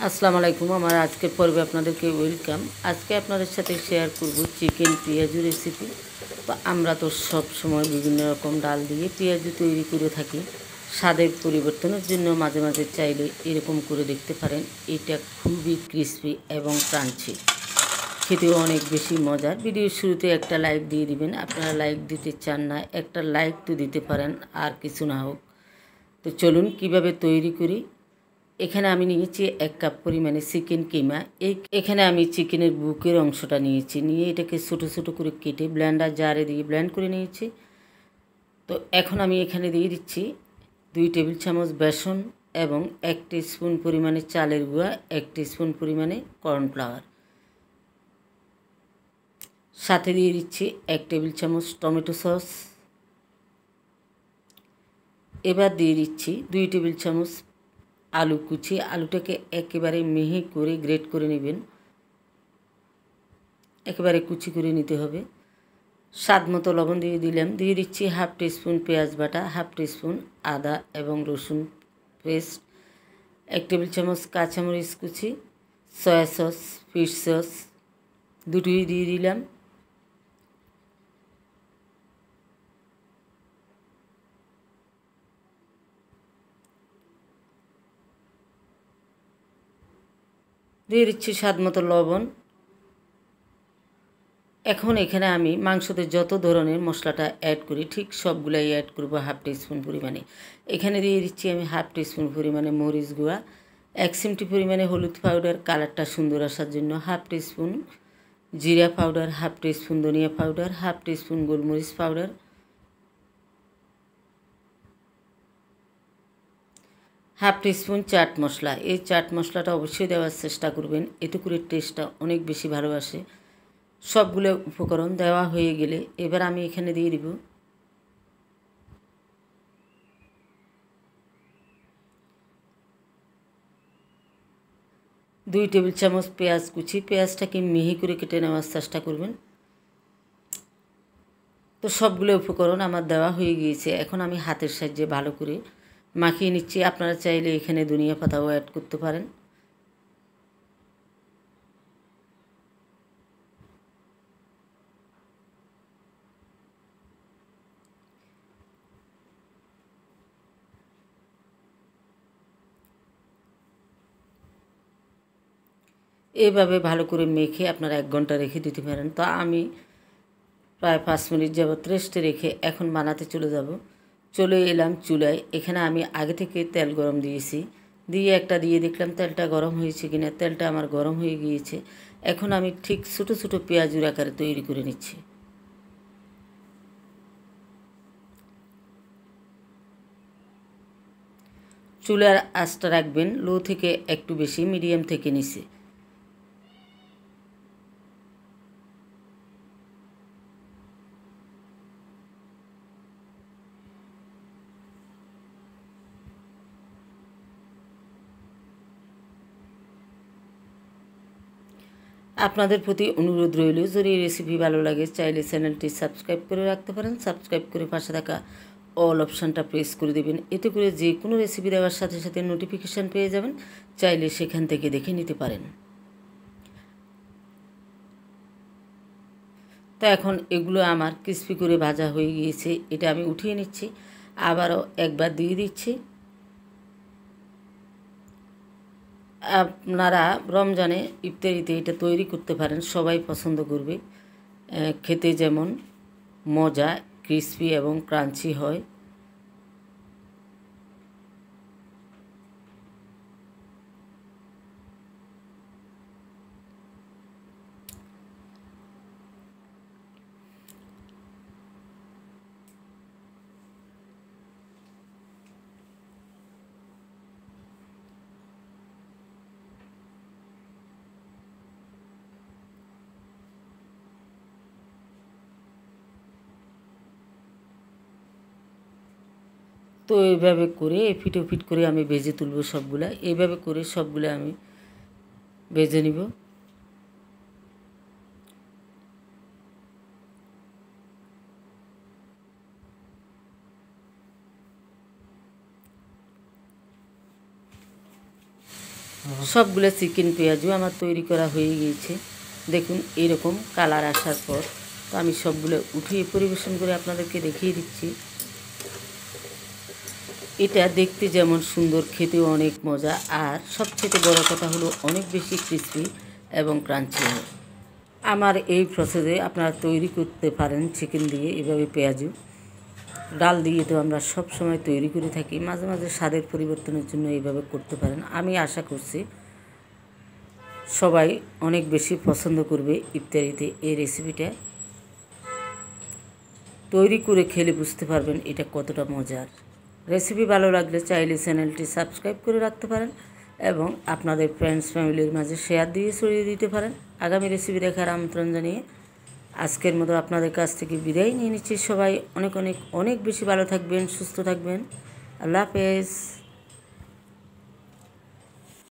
আসসালামু আলাইকুম। আমার আজকের পর্বে আপনাদেরকে ওয়েলকাম। আজকে আপনাদের সাথে শেয়ার করব চিকেন পেঁয়াজু রেসিপি। তো আমরা তো সব সময় বিভিন্ন রকম ডাল দিয়ে পেঁয়াজু তৈরি করে থাকি। স্বাদের পরিবর্তনের জন্য মাঝে মাঝে চাইলে এরকম করে দেখতে পারেন। এটা খুবই ক্রিস্পি এবং ক্রাঞ্চি, খেতেও অনেক বেশি মজার। ভিডিওর শুরুতে একটা লাইক দিয়ে দিবেন। আপনারা লাইক দিতে চান না, একটা লাইক তো দিতে পারেন, আর কিছু না হোক। তো চলুন কিভাবে তৈরি করি। এখানে আমি নিয়েছি 1 কাপ পরিমাণে চিকেন কিমা। এখানে আমি চিকেনের বুকের অংশটা নিয়ে এটাকে ছোটো ছোটো করে কেটে ব্লেন্ডার জারে দিয়ে ব্লেন্ড করে নিয়েছি। তো এখন আমি এখানে দিয়ে দিচ্ছি 2 টেবিল চামচ বেসন এবং 1 টিস্পুন পরিমাণে চালের গুঁড়া, 1 টিস্পুন পরিমাণে কর্নফ্লাওয়ার, সাথে দিয়ে দিচ্ছি 1 টেবিল চামচ টমেটো সস। এবার দিয়ে দিচ্ছি 2 টেবিল চামচ আলু কুচি। আলুটাকে একেবারে মিহি করে গ্রেট করে নেবেন, একেবারে কুচি করে নিতে হবে। স্বাদ মতো লবণ দিয়ে দিলাম। দিয়ে দিচ্ছি 1/2 টিস্পুন পেঁয়াজ বাটা, 1/2 টিস্পুন আদা এবং রসুন পেস্ট, 1 টেবিল চামচ কাঁচামরিচ কুচি, সয়া সস, ফিশ সস দুটোই দিয়ে দিলাম। দিয়ে দিচ্ছি স্বাদ মতো লবণ। এখন এখানে আমি মাংসতে যত ধরনের মশলাটা অ্যাড করি ঠিক সবগুলাই অ্যাড করবো 1/2 টিস্পুন পরিমাণে। এখানে দিয়ে দিচ্ছি আমি 1/2 টিস্পুন পরিমাণে মরিচ গুঁড়া, 1 চিমটি পরিমাণে হলুদ পাউডার কালারটা সুন্দর আসার জন্য, 1/2 টিস্পুন জিরা পাউডার, 1/2 টিস্পুন ধনিয়া পাউডার, 1/2 টিস্পুন গোলমরিচ পাউডার, 1/2 টিস্পুন চাট মশলা। এই চাট মশলাটা অবশ্যই দেওয়ার চেষ্টা করবেন, এতে করে টেস্টটা অনেক বেশি ভালো আসে। সবগুলো উপকরণ দেওয়া হয়ে গেলে এবার আমি এখানে দিয়ে দিব 2 টেবিল চামচ পেঁয়াজ কুচি। পেঁয়াজটাকে মিহি করে কেটে নেওয়ার চেষ্টা করবেন। তো সবগুলো উপকরণ আমার দেওয়া হয়ে গিয়েছে। এখন আমি হাতের সাহায্যে ভালো করে মাখিয়ে নিচ্ছি। আপনারা চাইলে এখানে ধনিয়া পাতাও অ্যাড করতে পারেন। এইভাবে ভালো করে মেখে আপনারা 1 ঘন্টা রেখে দিতে পারেন। তো আমি প্রায় 5 মিনিট যাবত রেস্টে রেখে এখন বানাতে চলে এলাম চুলায়। এখানে আমি আগে থেকে তেল গরম দিয়েছি, দিয়ে দেখলাম তেলটা গরম হয়েছে কিনা। তেলটা আমার গরম হয়ে গিয়েছে। এখন আমি ঠিক ছোটো ছোটো পেঁয়াজুর আকারে তৈরি করে নিচ্ছি। চুলার আঁচটা রাখবেন লো থেকে একটু বেশি, মিডিয়াম থেকে নিচে। আপনাদের প্রতি অনুরোধ রইল, যদি এই রেসিপি ভালো লাগে চাইলে চ্যানেলটি সাবস্ক্রাইব করে রাখতে পারেন। সাবস্ক্রাইব করে পাশে থাকা অল অপশানটা প্রেস করে দেবেন, এতে করে যে কোনো রেসিপি দেওয়ার সাথে সাথে নোটিফিকেশান পেয়ে যাবেন। চাইলে সেখান থেকে দেখে নিতে পারেন। তো এখন এগুলো আমার ক্রিস্পি করে ভাজা হয়ে গিয়েছে, এটা আমি উঠিয়ে নিচ্ছি। আবারও একবার দিয়ে দিচ্ছি। আপনারা রমজানে ইফতারিতে এটা তৈরি করতে পারেন, সবাই পছন্দ করবে। খেতে যেমন মজা, ক্রিস্পি এবং ক্রাঞ্চি হয়। তো এইভাবে করে এপিট ওপিট করে আমি ভেজে তুলব সবগুলা। এইভাবে করে সবগুলো আমি ভেজে নিব। সবগুলো চিকেন পেঁয়াজু আমার তৈরি করা হয়ে গিয়েছে। দেখুন এইরকম কালার আসার পর তো আমি সবগুলো উঠিয়ে পরিবেশন করে আপনাদেরকে দেখিয়ে দিচ্ছি। এটা দেখতে যেমন সুন্দর, খেতেও অনেক মজা, আর সবচেয়ে বড় কথা হলো অনেক বেশি ক্রিস্পি এবং ক্রাঞ্চি হয়। আমার এই প্রসেসে আপনারা তৈরি করতে পারেন চিকেন দিয়ে এভাবে পেঁয়াজু। ডাল দিয়ে তো আমরা সব সময় তৈরি করে থাকি, মাঝে মাঝে স্বাদের পরিবর্তনের জন্য এইভাবে করতে পারেন। আমি আশা করছি সবাই অনেক বেশি পছন্দ করবে ইফতারিতে এই রেসিপিটা। তৈরি করে খেলে বুঝতে পারবেন এটা কতটা মজার। রেসিপি ভালো লাগলে চাইলে চ্যানেলটি সাবস্ক্রাইব করে রাখতে পারেন এবং আপনাদের ফ্রেন্ডস ফ্যামিলির মাঝে শেয়ার দিয়ে ছড়িয়ে দিতে পারেন। আগামী রেসিপি দেখার আমন্ত্রণ জানিয়ে আজকের মতো আপনাদের কাছ থেকে বিদায় নিয়ে নিচ্ছি। সবাই অনেক অনেক অনেক বেশি ভালো থাকবেন, সুস্থ থাকবেন। আল্লাহ হাফেজ।